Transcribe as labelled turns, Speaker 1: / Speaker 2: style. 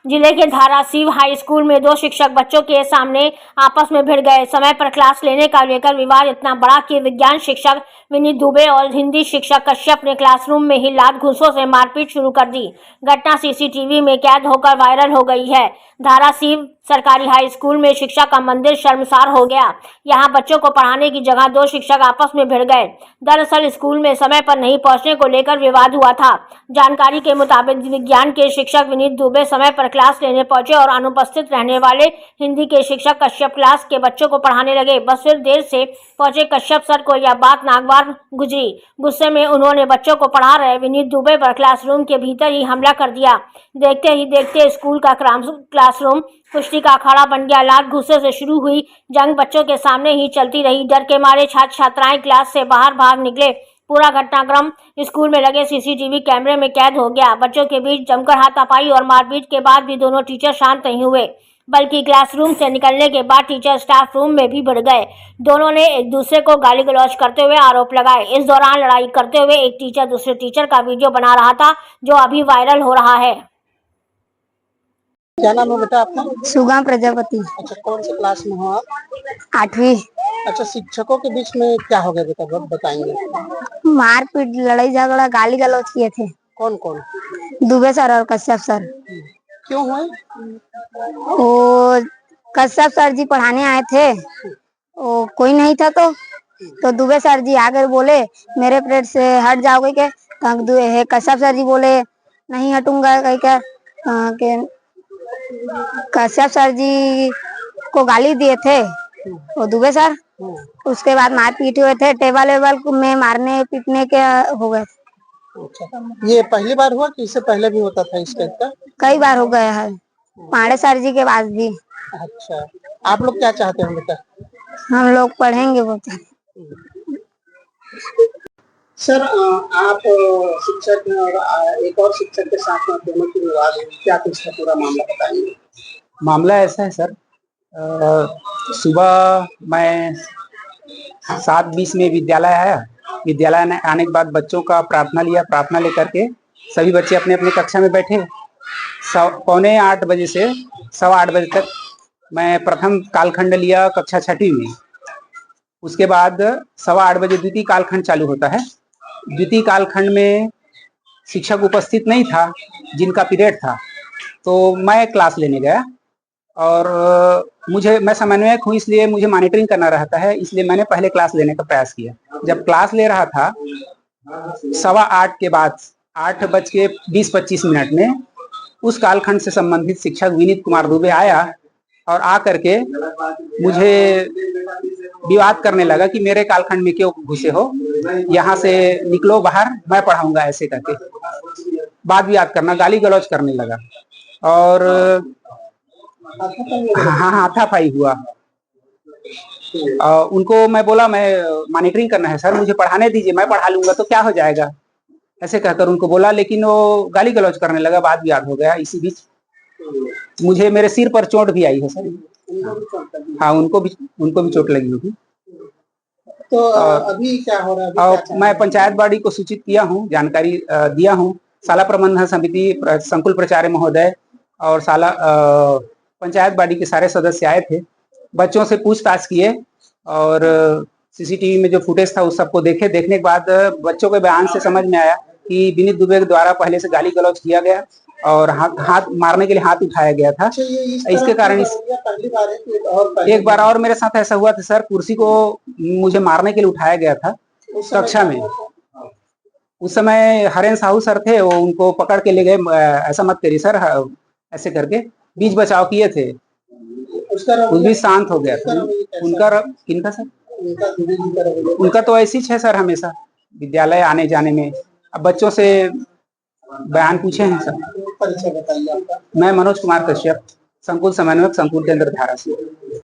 Speaker 1: जिले के धारासिव high school में दो शिक्षक बच्चों के सामने आपस में भिड़ गए। समय पर क्लास लेने का लेकर विवाद इतना बड़ा कि विज्ञान शिक्षक विनीत दुबे और हिंदी शिक्षक कश्यप ने क्लासरूम में ही लात घूंसों से मारपीट शुरू कर दी। घटना सीसीटीवी में कैद होकर वायरल हो गई है। धारासिव सरकारी हाई स्कूल में शिक्षा का मंदिर शर्मसार हो गया। यहाँ बच्चों को पढ़ाने की जगह दो शिक्षक आपस में भिड़ गए। दरअसल स्कूल में समय पर नहीं पहुंचने को लेकर विवाद हुआ था। जानकारी के मुताबिक विज्ञान के शिक्षक विनीत दुबे समय पर क्लास लेने पहुंचे और अनुपस्थित रहने वाले हिंदी के शिक्षक कश्यप क्लास के बच्चों को पढ़ाने लगे। बस फिर देर से पहुंचे कश्यप सर को यह बात नागवार गुजरी। गुस्से में उन्होंने बच्चों को पढ़ा रहे विनीत दुबे पर क्लासरूम के भीतर ही हमला कर दिया। देखते ही देखते स्कूल का क्लासरूम कुश्ती का अखाड़ा बन गया। लात घूंसे से शुरू हुई जंग बच्चों के सामने ही चलती रही। डर के मारे छात्र छात्राएं क्लास से बाहर भाग निकले। पूरा घटनाक्रम स्कूल में लगे सीसीटीवी कैमरे में कैद हो गया। बच्चों के बीच जमकर हाथापाई और मारपीट के बाद भी दोनों टीचर शांत नहीं हुए, बल्कि क्लासरूम से निकलने के बाद टीचर स्टाफ रूम में भी बढ़ गए। दोनों ने एक दूसरे को गाली गलौज करते हुए आरोप लगाए। इस दौरान लड़ाई करते हुए एक टीचर दूसरे टीचर का वीडियो बना रहा था, जो अभी वायरल हो रहा है।
Speaker 2: क्या नाम है बेटा आपका?
Speaker 3: सुगम प्रजापति।
Speaker 2: अच्छा, कौन से क्लास में हो आप?
Speaker 3: 8वीं।
Speaker 2: अच्छा, शिक्षकों के बीच में क्या हो गया बेटा, बताएंगे?
Speaker 3: मारपीट, लड़ाई झगड़ा, गाली गलौज किए थे।
Speaker 2: कौन कौन?
Speaker 3: दुबे सर और कश्यप सर।
Speaker 2: क्यों हुए?
Speaker 3: वो कश्यप सर जी पढ़ाने आए थे, वो कोई नहीं था तो दुबे सर जी आगे बोले मेरे पीरियड से हट जाओगे क्या? कश्यप सर जी बोले नहीं हटूंगा क्या? कश्यप सर जी को गाली दिए थे वो दुबे सर। उसके बाद मारपीट हुए थे, टेबल वेबल में मारने पीटने के हो गए।
Speaker 2: अच्छा, ये पहली बार हुआ कि इससे पहले भी होता था इस टाइप का?
Speaker 3: कई बार हो गया है, पांडे सर जी के पास भी।
Speaker 2: अच्छा, आप लोग क्या चाहते हो बेटा?
Speaker 3: हम लोग पढ़ेंगे वो।
Speaker 2: सर, आप शिक्षक हैं और एक और शिक्षक के साथ में दोनों की विवाद हुई, क्या कुछ है पूरा मामला बताएंगे?
Speaker 4: मामला ऐसा है सर, सुबह मैं 7:20 में विद्यालय आया। विद्यालय आने के बाद बच्चों का प्रार्थना लिया। प्रार्थना लेकर के सभी बच्चे अपने अपने कक्षा में बैठे। 7:45 बजे से 8:15 बजे तक मैं प्रथम कालखंड लिया कक्षा 6वीं में। उसके बाद 8:15 बजे द्वितीय कालखंड चालू होता है। द्वितीय कालखंड में शिक्षक उपस्थित नहीं था जिनका पीरियड था, तो मैं क्लास लेने गया और मैं समन्वयक हूँ, इसलिए मुझे मॉनिटरिंग करना रहता है, इसलिए मैंने पहले क्लास लेने का प्रयास किया। जब क्लास ले रहा था 8:15 के बाद 8:20-25 में उस कालखंड से संबंधित शिक्षक विनीत कुमार दुबे आया और आकर के मुझे विवाद करने लगा कि मेरे कालखंड में क्यों घुसे हो, यहाँ से निकलो बाहर, मैं पढ़ाऊंगा, ऐसे करके बात विवाद करना, गाली गलौज करने लगा और हाँ हाथापाई हुआ। उनको मैं बोला मैं मॉनिटरिंग करना है सर, मुझे पढ़ाने दीजिए, मैं पढ़ा लूंगा तो क्या हो जाएगा, ऐसे कहकर उनको बोला, लेकिन वो गाली गलौज करने लगा, बात विवाद हो गया। इसी बीच मुझे मेरे सिर पर चोट भी आई है सर। हाँ, उनको भी चोट लगी होगी।
Speaker 2: तो अभी क्या हो रहा है?
Speaker 4: मैं पंचायत बॉडी को सूचित किया हूँ, जानकारी दिया हूँ। शाला प्रबंधन समिति, संकुल प्राचार्य महोदय और शाला पंचायत बॉडी के सारे सदस्य आए थे। बच्चों से पूछताछ किए और सीसीटीवी में जो फुटेज था उस सबको देखे। देखने के बाद बच्चों के बयान से समझ में आया कि विनीत दुबे के द्वारा पहले से गाली गलौज किया गया और हाथ मारने के लिए हाथ उठाया गया था। इसके कारण एक बार और मेरे साथ ऐसा हुआ था सर, कुर्सी को मुझे मारने के लिए उठाया गया था कक्षा में। उस समय हरेन साहू सर थे, वो उनको पकड़ के ले गए, ऐसा मत करिए सर, ऐसे करके बीच बचाव किए थे। उस भी शांत हो गया था। किनका सर? उनका तो ऐसी है सर, हमेशा विद्यालय आने जाने में। अब बच्चों से बयान पूछे हैं सर।
Speaker 2: परिचय बताइए आपका।
Speaker 4: मैं मनोज कुमार कश्यप, संकुल समन्वयक, संकुल केंद्र धारासिव।